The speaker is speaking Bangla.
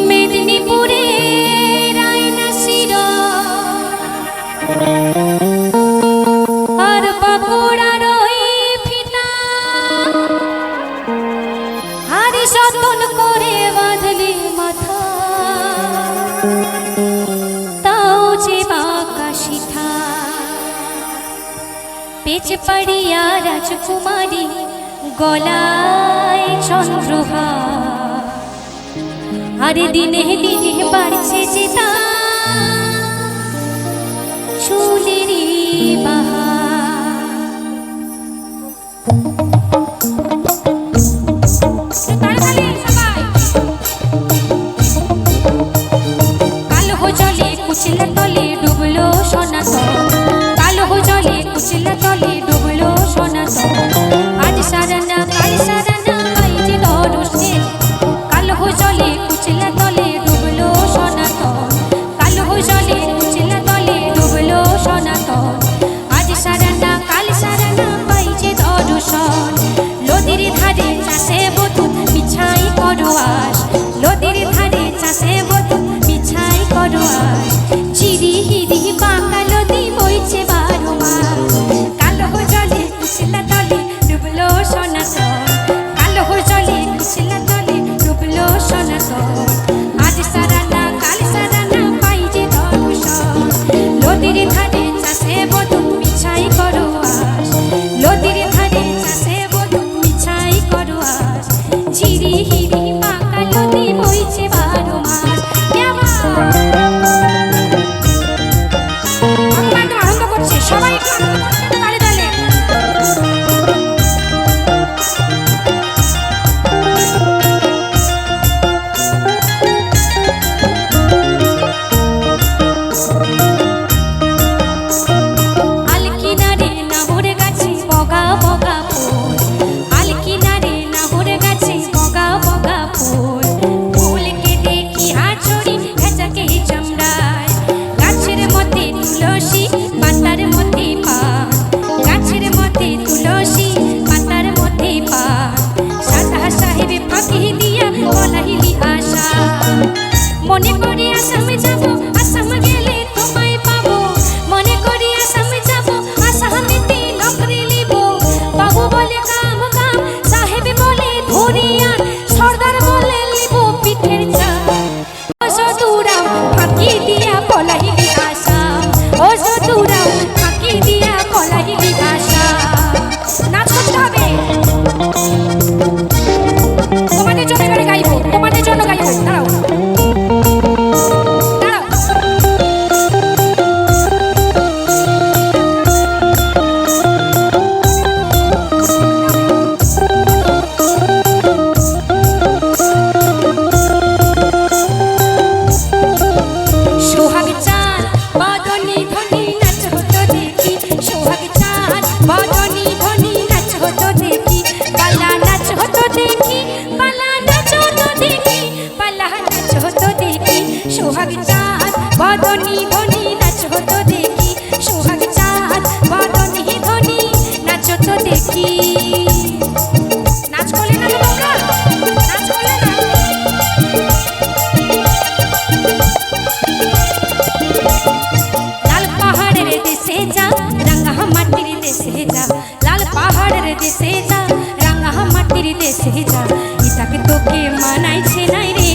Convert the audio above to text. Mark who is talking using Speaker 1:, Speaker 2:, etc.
Speaker 1: মেদিনীপুরে রায়না শিরা আর বাঁকুড়ার ওই ফিতা আর যতন করে বাঁধলে মাথা তাও যে বাঁকা শিথা পেচ পড়িয়া রাজকুমারী গলায় চন্দ্রহার আরে দিনে দিনে বাড়ছে যে তা চুলেরই বাহার কালো জলে কুচিলা তলে ডুবলো সনাতন কালো জলে কুচিলা তলে ডুবলো সনাতন আজ সারানা কাল সারানা পাই যে দরসে কালো জলে কুচিলা তলে ডুবলো সনাতন কালো জলে কুচিলা তলে ডুবলো সনাতন আজ সারানা কাল সারানা পাই যে দরসন নদীর ধারে চাষে বধূ বিছাই করো আস নদীর ধারে চাষে বধূ বিছাই করো আস চিরি হিরি বাঁকা নদী বইছে বারো মাস কালো জলে কুচিলা তলে ডুবলো সনাতন কালো জলে কুচিলা তলে ডুবলো সনাতন আজ সারানা কাল সারানা পাই যে দর্শন নদীর ধারে চাষে বধূ বিছাই করো আস নদীর ধারে চাষে বধূ বিছাই করো আস চিরি হিরি বাঁকা নদী বইছে বারো মাস আনন্দ করছে সবাই একটু আনন্দ করছে তালে তালে আলকিনারে নাহর গাছে বগা বগা ফুল আলকিনারে নাহর গাছে বগা বগা ফুল ফুলকে দেখি আচরি ভেজাকে চামড়ায় গাছের মধ্যে তুলসী পাতার মধ্যে পান গাছের মধ্যে তুলসী পাতার মধ্যে পান সাদা সাহেবে ফাঁকি দিয়া বলাইলি আশা মনে করি আসাম যাব আসাম গেলে তোমায় পাবো মনে করি আসাম যাব আসামেতে নকরি লিব বাবু বলে কাম কাম সাহেব বলে ধরিয়ান সর্দার বলে লিব পিঠের চা ও সতুরাম ফাঁকি দিয়া বলাইলি আশা ও সতুরাম ফাঁকি দিয়া বলাইলি আশা নাচ করতে হবে তোমাদের জন্য এবারে গাইবো তোমাদের জন্য গাইবো দাঁড়াও সোহাগ চাঁদ বদনি ধনি নাচ হতো দেখি সোহাগ চাঁদ বদনি ধনি নাচ হতো দেখি পালা নাচ হতো দেখি পালা নাচ হতো দেখি পালা নাচ হতো দেখি সোহাগ চাঁদ বদনি ধনি নাচ হতো দেখি সোহাগ চাঁদ বদনি ধনি নাচ হতো দেখি নাচ করলে না তোমরা নাচ করলে না লাল পাহাড়ের দেশে যা রাঙা মাটির দেশে যা লাল পাহাড়ের দেশে যা রাঙা মাটির দেশে যা ইটাকে তোকে মানাইছে নাই রে